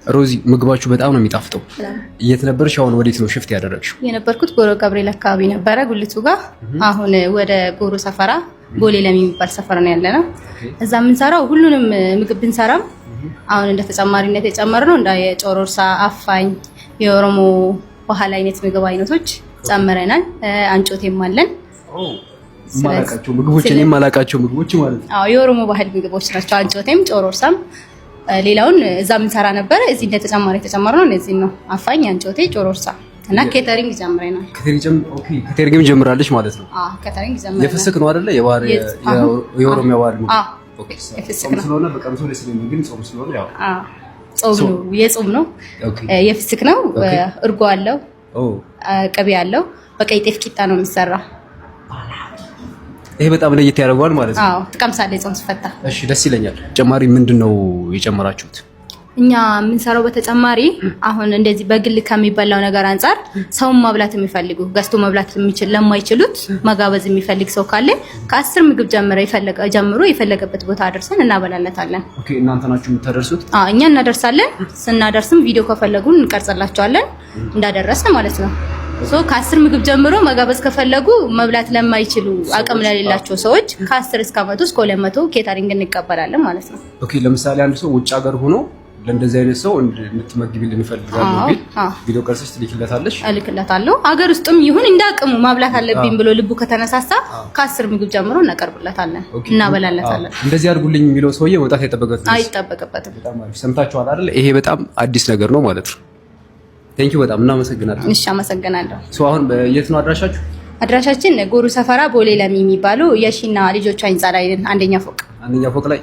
ሮዚ ምግባችሁ በጣም ነው የሚጣፍጠው። የት ነበርሽ? አሁን ወዴት ነው ሽፍት ያደረግሽው? የነበርኩት ጎሮ ገብርኤል አካባቢ ነበረ ጉልቱ ጋር። አሁን ወደ ጎሮ ሰፈራ ቦሌ ለሚባል ሰፈር ነው ያለነው። እዛ የምንሰራው ሁሉንም ምግብ ብንሰራም አሁን እንደ ተጨማሪነት የጨመርነው እንደ የጮሮርሳ፣ አፋኝ፣ የኦሮሞ ባህል አይነት ምግብ አይነቶች ጨምረናል። አንጮቴም አለን። ማላቃቸው ምግቦች እኔ ማላቃቸው ምግቦች ማለት ነው። የኦሮሞ ባህል ምግቦች ናቸው። አንጮቴም ጮሮርሳም ሌላውን እዛ ምንሰራ ነበር። እዚህ እንደ ተጨማሪ የተጨመረው እነዚህ ነው። አፋኝ፣ አንጮቴ፣ ጮሮርሳ እና ኬተሪንግ ጀምረናል። ኬተሪንግ ጀምራለች ማለት ነው። ኬተሪንግ ጀምረናል። የፍስክ ነው አይደለ? የኦሮሚያ ባህል ነው። የፍስክ ነው ስለሆነ በቀን ሰው ለስለኝ ግን ጾም ስለሆነ ያው ጾም ነው። የጾም ነው። የፍስክ ነው። እርጎ አለው፣ ቅቤ አለው። በቀይ ጤፍ ቂጣ ነው የሚሰራው። ይሄ በጣም ለየት ያደርገዋል ማለት ነው። ትቀምሳለህ ጾም ሲፈታ። እሺ ደስ ይለኛል። ተጨማሪ ምንድነው የጨመራችሁት? እኛ የምንሰራው በተጨማሪ አሁን እንደዚህ በግል ከሚበላው ነገር አንፃር ሰውን ማብላት የሚፈልጉ ገዝቶ መብላት ለማይችሉት መጋበዝ የሚፈልግ ሰው ካለ ከ10 ምግብ ጀምሮ የፈለገበት ቦታ አድርሰን እናበላለታለን። ኦኬ እናንተ ናችሁ የምታደርሱት? እኛ እናደርሳለን። ስናደርስም ቪዲዮ ከፈለጉ እንቀርጽላቸዋለን እንዳደረስን ማለት ነው። ከ10 ምግብ ጀምሮ መጋበዝ ከፈለጉ መብላት ለማይችሉ አቅም ለሌላቸው ሰዎች ከ10 እስከ 100 እስከ 200 ኬተሪንግ እንቀበላለን ማለት ነው። ኦኬ ለምሳሌ አንድ ሰው ውጭ ሀገር ሆኖ ለእንደዚህ አይነት ሰው እንድትመግቢልን ይፈልጋል ቪዲዮ ቀርጸሽ ትልክለታለሽ? እልክለታለሁ። ሀገር ውስጥም ይሁን እንደ አቅሙ ማብላት አለብኝ ብሎ ልቡ ከተነሳሳ ከ10 ምግብ ጀምሮ እናቀርብለታለን፣ እናበላለታለን። እንደዚህ አድርጉልኝ የሚለው ሰውዬ መውጣት አይጠበቅበትም። በጣም አሪፍ ሰምታችኋል አይደል? ይሄ በጣም አዲስ ነገር ነው ማለት ነው። ቴንኪ በጣም እናመሰግናለን። እሺ አመሰግናለሁ። አሁን የት ነው አድራሻችሁ? አድራሻችን ጎሩ ሰፈራ ቦሌ ለሚ የሚባለው የሺና ልጆቿ ህንጻ ላይ አንደኛ ፎቅ ላይ